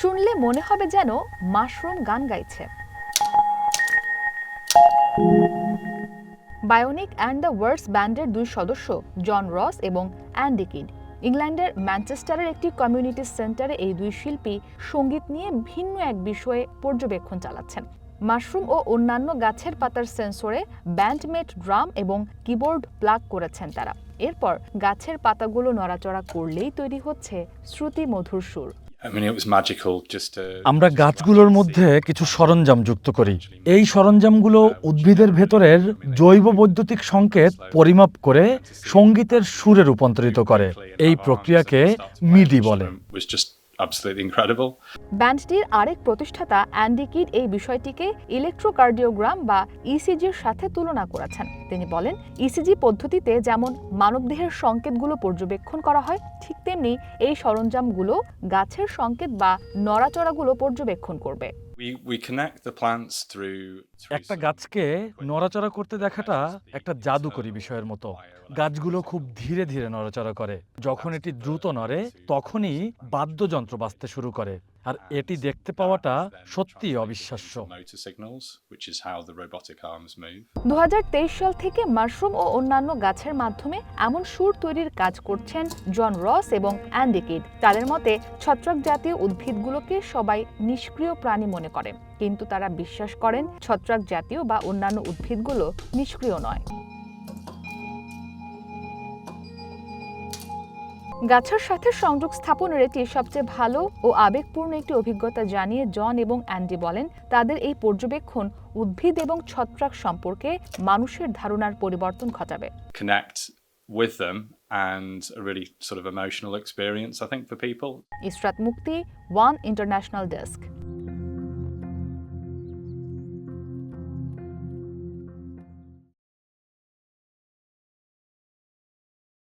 শুনলে মনে হবে যেন মাশরুম গান গাইছে। বায়োনিক অ্যান্ড দ্য ওয়ার্ডস ব্যান্ডের দুই সদস্য জন রস এবং অ্যান্ডি কিড ইংল্যান্ডের ম্যানচেস্টারের একটি কমিউনিটি সেন্টারে এই দুই শিল্পী সঙ্গীত নিয়ে ভিন্ন এক বিষয়ে পর্যবেক্ষণ চালাচ্ছেন। মাশরুম ও অন্যান্য গাছের পাতার সেন্সরে ব্যান্ডমেড ড্রাম এবং কিবোর্ড প্লাগ করেছেন তারা। এরপর গাছের পাতাগুলো নড়াচড়া করলেই তৈরি হচ্ছে শ্রুতি মধুর সুর। আমরা গাছগুলোর মধ্যে কিছু সরঞ্জাম যুক্ত করি। এই সরঞ্জামগুলো উদ্ভিদের ভেতরের জৈব বৈদ্যুতিক সংকেত পরিমাপ করে সঙ্গীতের সুরে রূপান্তরিত করে। এই প্রক্রিয়াকে মিডি বলে। ব্যান্ডটির আরেক প্রতিষ্ঠাতা অ্যান্ডি কিড এই বিষয়টিকে ইলেকট্রোকার্ডিওগ্রাম বা ইসিজির সাথে তুলনা করেছেন। তিনি বলেন, ইসিজি পদ্ধতিতে যেমন মানবদেহের সংকেতগুলো পর্যবেক্ষণ করা হয়, ঠিক তেমনি এই সরঞ্জামগুলো গাছের সংকেত বা নড়াচড়াগুলো পর্যবেক্ষণ করবে। একটা গাছকে নড়াচড়া করতে দেখাটা একটা জাদুকরী বিষয়ের মতো। গাছগুলো খুব ধীরে ধীরে নড়াচড়া করে। যখন এটি দ্রুত নড়ে তখনই বাদ্যযন্ত্র বাজতে শুরু করে। আর এটি দেখতে পাওয়াটা সত্যিই অবিশ্বাস্য। 2023 সাল থেকে মাশরুম ও অন্যান্য গাছের মাধ্যমে এমন সুর তৈরির কাজ করছেন জন রস এবং অ্যান্ডি কিড। তাদের মতে ছত্রাক জাতীয় উদ্ভিদগুলোকে সবাই নিষ্ক্রিয় প্রাণী মনে করে, কিন্তু তারা বিশ্বাস করেন ছত্রাক জাতীয় বা অন্যান্য উদ্ভিদগুলো নিষ্ক্রিয় নয়। গাছের সাথে সংযোগ স্থাপনের এটি সবচেয়ে ভালো ও আবেগপূর্ণ একটি অভিজ্ঞতা জানিয়ে জন এবং অ্যান্ডি বলেন, তাদের এই পর্যবেক্ষণ উদ্ভিদ এবং ছত্রাক সম্পর্কে মানুষের ধারণার পরিবর্তন ঘটাবে। With them and a really sort of emotional experience, I think, for people. Israt মুক্তি, ওয়ান ইন্টারন্যাশনাল ডেস্ক।